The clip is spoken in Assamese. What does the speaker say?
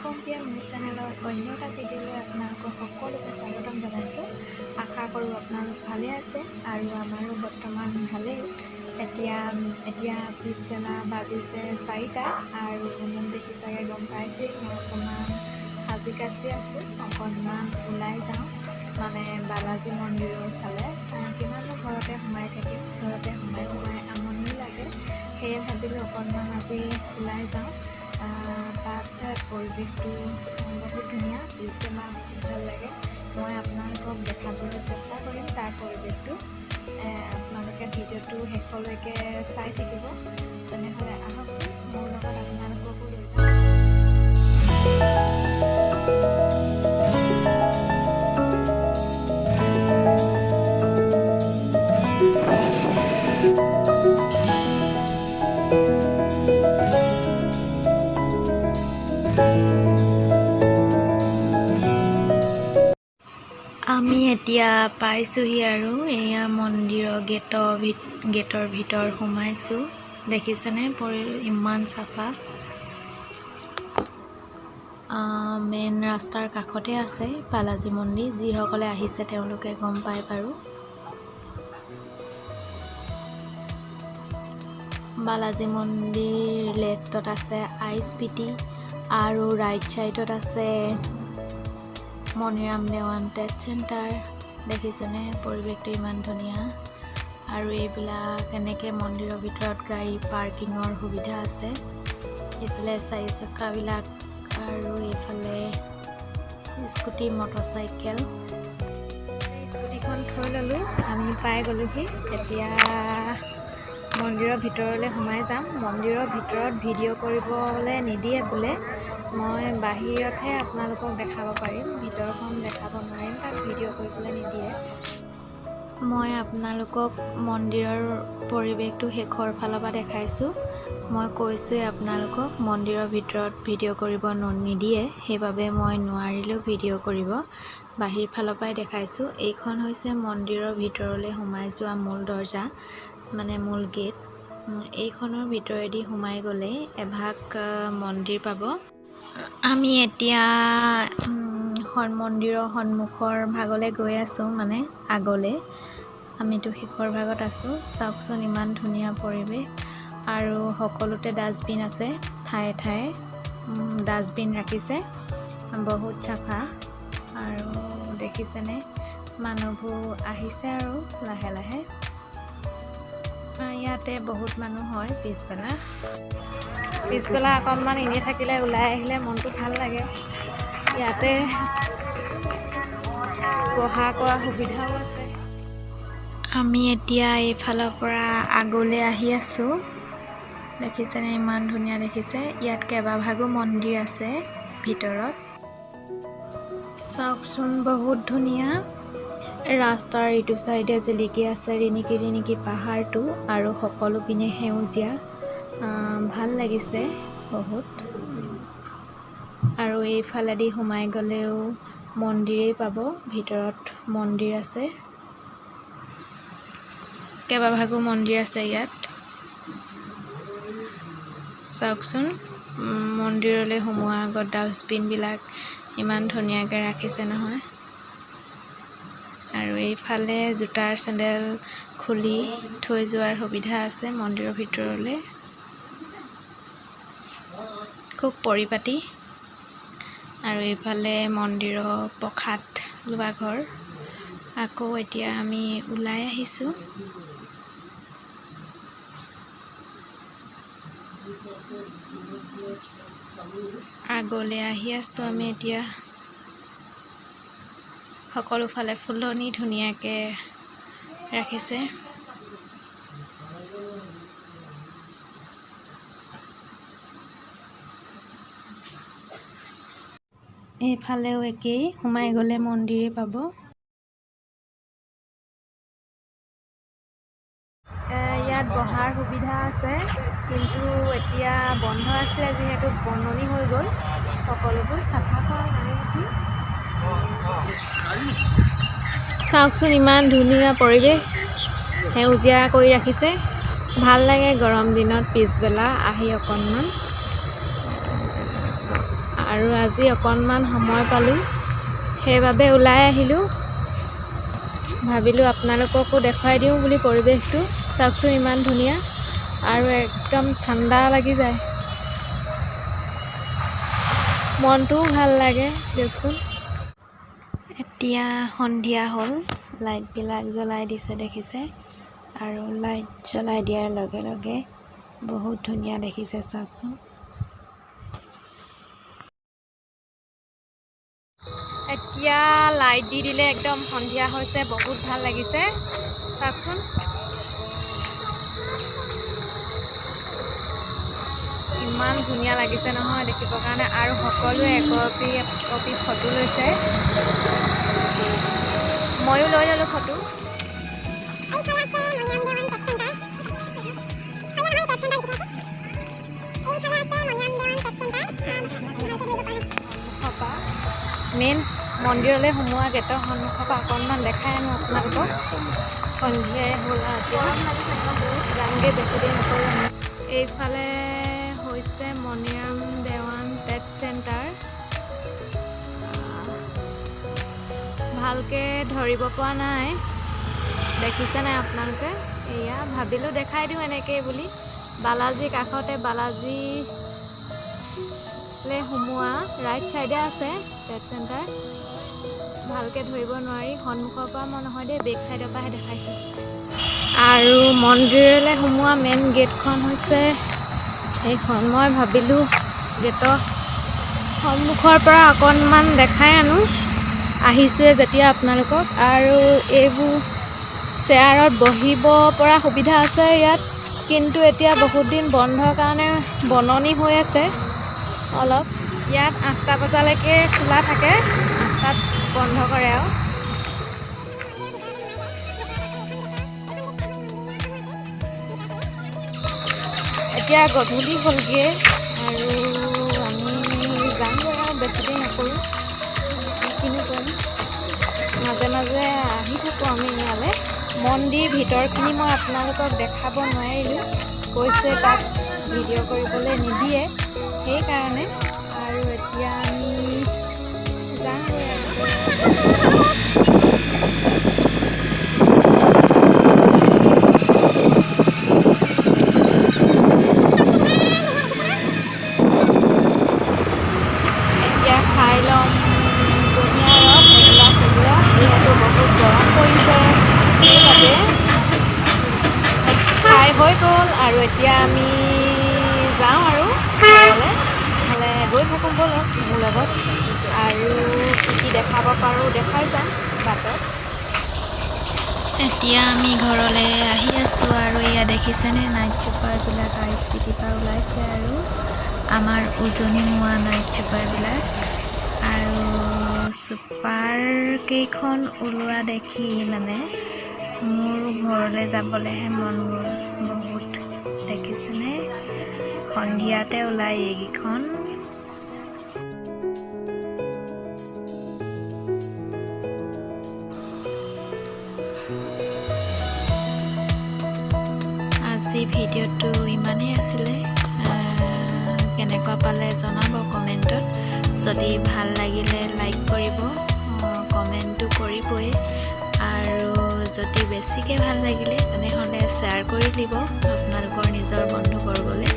কম্পিয়াৰ মোৰ চেনেলৰ অন্য এটা ভিডিঅ'লৈ আপোনালোকক সকলোকে স্বাগতম জনাইছোঁ। আশা কৰোঁ আপোনালোক ভালে আছে আৰু আমাৰো বৰ্তমান ভালেই। এতিয়া পিছবেলা বাজিছে 4টা আৰু মোক দেখি চাগে গম পাইছে মই অকণমান সাজি কাচি আছোঁ। অকণমান ওলাই যাওঁ, মানে বালাজী মন্দিৰৰ ফালে। কিমানো ঘৰতে সোমাই থাকিম, ঘৰতে সোমাই আমনি লাগে। সেয়ে ভাবিলোঁ অকণমান আজি ওলাই যাওঁ। তাত পৰিৱেশটো বহুত ধুনীয়া, পিছবেলা ভাল লাগে। মই আপোনালোকক দেখাবলৈ চেষ্টা কৰিম তাৰ পৰিৱেশটো। আপোনালোকে ভিডিঅ'টো শেষলৈকে চাই থাকিব। তেনেহ'লে আহকচোন মোৰ লগত আপোনালোককো লৈ যাওঁ। আমি এতিয়া পাইছোঁহি আৰু এয়া মন্দিৰৰ গেটৰ ভিতৰ সোমাইছোঁ। দেখিছেনে ইমান চাফা। মেইন ৰাস্তাৰ কাষতে আছে বালাজী মন্দিৰ। যিসকলে আহিছে তেওঁলোকে গম পায় বাৰু। বালাজী মন্দিৰ লেফ্টত আছে আইএছবিটি আৰু ৰাইট ছাইডত আছে মণিৰাম দেৱান ট্ৰেড চেণ্টাৰ। দেখিছেনে পৰিৱেশটো ইমান ধুনীয়া। আৰু এইবিলাক এনেকৈ মন্দিৰৰ ভিতৰত গাড়ী পাৰ্কিঙৰ সুবিধা আছে। এইফালে 4 চকাবিলাক আৰু এইফালে স্কুটি মটৰচাইকেল। স্কুটিখন থৈ ল'লোঁ, আমি পাই গ'লোহি। এতিয়া মন্দিৰৰ ভিতৰলৈ সোমাই যাম। মন্দিৰৰ ভিতৰত ভিডিঅ' কৰিবলৈ নিদিয়ে বোলে। মই বাহিৰতহে আপোনালোকক দেখাব পাৰিম, ভিতৰখন দেখাব নোৱাৰিম, তাত ভিডিঅ' কৰিবলৈ নিদিয়ে। মই আপোনালোকক মন্দিৰৰ পৰিৱেশটো শেষৰ ফালৰ পৰা দেখাইছোঁ। মই কৈছোঁৱে আপোনালোকক মন্দিৰৰ ভিতৰত ভিডিঅ' কৰিব নিদিয়ে, সেইবাবে মই নোৱাৰিলোঁ ভিডিঅ' কৰিব। বাহিৰ ফালৰ পৰাই দেখাইছোঁ। এইখন হৈছে মন্দিৰৰ ভিতৰলৈ সোমাই যোৱা মূল দৰ্জা, মানে মূল গেট। এইখনৰ ভিতৰেদি সোমাই গ'লে এভাগ মন্দিৰ পাব। আমি এতিয়া মন্দিৰৰ সন্মুখৰ ভাগলৈ গৈ আছোঁ, মানে আগলৈ। আমিতো শেষৰ ভাগত আছোঁ। চাওকচোন ইমান ধুনীয়া পৰিৱেশ। আৰু সকলোতে ডাষ্টবিন আছে, ঠায়ে ঠায়ে ডাষ্টবিন ৰাখিছে, বহুত চাফা। আৰু দেখিছেনে মানুহবোৰ আহিছে আৰু লাহে লাহে। ইয়াতে বহুত মানুহ হয় পিছবেলা অকণমান এনেই থাকিলে, ওলাই আহিলে মনটো ভাল লাগে। ইয়াতে বহা কৰা সুবিধাও আছে। আমি এতিয়া এইফালৰ পৰা আগলৈ আহি আছোঁ। দেখিছেনে ইমান ধুনীয়া দেখিছে। ইয়াত কেইবাভাগো মন্দিৰ আছে ভিতৰত। চাওকচোন বহুত ধুনীয়া। ৰাস্তাৰ ইটো চাইডে জিলিকি আছে ৰিণিকি পাহাৰটো, আৰু সকলো পিনে সেউজীয়া। ভাল লাগিছে বহুত। আৰু এইফালেদি সোমাই গ'লেও মন্দিৰেই পাব। ভিতৰত মন্দিৰ আছে, কেইবাভাগো মন্দিৰ আছে ইয়াত। চাওকচোন মন্দিৰলৈ সোমোৱাৰ আগত ডাষ্টবিনবিলাক ইমান ধুনীয়াকৈ ৰাখিছে নহয়। আৰু এইফালে জোতাৰ চেণ্ডেল খুলি থৈ যোৱাৰ সুবিধা আছে মন্দিৰৰ ভিতৰলৈ। খুব পৰিপাটি। আৰু এইফালে মন্দিৰৰ প্ৰসাদ লোৱা ঘৰ। আকৌ এতিয়া আমি ওলাই আহিছোঁ। আগলৈ আহি আছোঁ আমি এতিয়া। সকলো ফালে ফুলনি ধুনীয়াকৈ ৰাখিছে। এইফালেও একেই, সোমাই গ'লে মন্দিৰেই পাব। ইয়াত বহাৰ সুবিধা আছে, কিন্তু এতিয়া বন্ধ আছিলে যিহেতু বননি হৈ গ'ল। সকলোবোৰ চাফা কৰা নাই নেকি। চাওকচোন ইমান ধুনীয়া পৰিৱেশ, সেউজীয়া কৰি ৰাখিছে। ভাল লাগে গৰম দিনত পিছবেলা আহি অকণমান। আৰু আজি অকণমান সময় পালোঁ, সেইবাবে ওলাই আহিলোঁ। ভাবিলোঁ আপোনালোককো দেখুৱাই দিওঁ বুলি পৰিৱেশটো। চাওকচোন ইমান ধুনীয়া আৰু একদম ঠাণ্ডা লাগি যায়, মনটোও ভাল লাগে দিয়কচোন। এতিয়া সন্ধিয়া হ'ল, লাইটবিলাক জ্বলাই দিছে দেখিছে, আৰু লাইট জ্বলাই দিয়াৰ লগে লগে বহুত ধুনীয়া দেখিছে চাওকচোন। এতিয়া লাইট দি দিলে একদম সন্ধিয়া হৈছে, বহুত ভাল লাগিছে চাওকচোন। ইমান ধুনীয়া লাগিছে নহয় দেখিবৰ কাৰণে, আৰু সকলোৱে একপি ফটো লৈছে। ময়ো লৈ ল'লোঁ ফটো। মেইন মন্দিৰলৈ সোমোৱা গেটৰ সন্মুখৰ পৰা অকণমান দেখাই আনো আপোনালোকক। সন্ধিয়াই হ'ল যামগৈ, বেছি দেৰি নকৰোঁ। এইফালে হৈছে মণিৰাম দেৱান টেট চেণ্টাৰ। ভালকৈ ধৰিব পৰা নাই, দেখিছে নাই আপোনালোকে? এয়া ভাবিলোঁ দেখাই দিওঁ এনেকৈ বুলি। বালাজীৰ কাষতে বালাজীলৈ সোমোৱা ৰাইট চাইডে আছে টেট চেণ্টাৰ। ভালকৈ ধৰিব নোৱাৰি, সন্মুখৰ পৰা মই নহয় দেই, বেক চাইডৰ পৰাহে দেখাইছোঁ। আৰু মন্দিৰলৈ সোমোৱা মেইন গেটখন হৈছে এইখন। মই ভাবিলোঁ গেটৰ সন্মুখৰ পৰা অকণমান দেখাই আনো, আহিছোঁৱে যেতিয়া আপোনালোকক। আৰু এইবোৰ চেয়াৰত বহিব পৰা সুবিধা আছে ইয়াত, কিন্তু এতিয়া বহুত দিন বন্ধৰ কাৰণে বননি হৈ আছে অলপ। ইয়াত 8টা বজালৈকে খোলা থাকে, 8টাত বন্ধ কৰে আৰু। এতিয়া গধূলি হ'লগৈ আৰু আমি যামগৈ আৰু, বেছি দেৰি নকৰোঁ। কিনো কৰিম, মাজে মাজে আহি থাকোঁ আমি ইয়ালৈ। মন্দিৰ ভিতৰখিনি মই আপোনালোকক দেখাব নোৱাৰিলোঁ, কৈছে তাত ভিডিঅ' কৰিবলৈ নিদিয়ে, সেইকাৰণে। আৰু এতিয়া আমি যামগৈ আৰু। এতিয়া খাই ল'ম কুঁহিয়াৰ ৰস, এগিলাচ যিহেতু বহুত গৰম পৰিছে, সেইবাবে খাই হৈ গ'ল। আৰু এতিয়া আমি যাওঁ আৰু ঘৰলৈ। নহ'লে গৈ থাকোঁ ব'লক মোৰ লগত, আৰু কি দেখাব পাৰোঁ দেখাই যাম বাটত। এতিয়া আমি ঘৰলৈ আহি আছোঁ, আৰু এয়া দেখিছেনে নাইট চুপাৰবিলাক ISBTৰ পৰা ওলাইছে, আৰু আমাৰ উজনি মোৱা নাইট চুপাৰবিলাক। আৰু চুপাৰ কেইখন ওলোৱা দেখি মানে মোৰ ঘৰলৈ যাবলৈহে মন গ'ল বহুত। দেখিছেনে সন্ধিয়াতে ওলাই এইকেইখন। আজি ভিডিঅ'টো ইমানেই আছিলে, কেনেকুৱা পালে জনাব কমেণ্টত। যদি ভাল লাগিলে লাইক কৰিব, কমেণ্টটো কৰিবই, আৰু যদি বেছিকৈ ভাল লাগিলে তেনেহ'লে শ্বেয়াৰ কৰি দিব আপোনালোকৰ নিজৰ বন্ধুবৰ্গলৈ।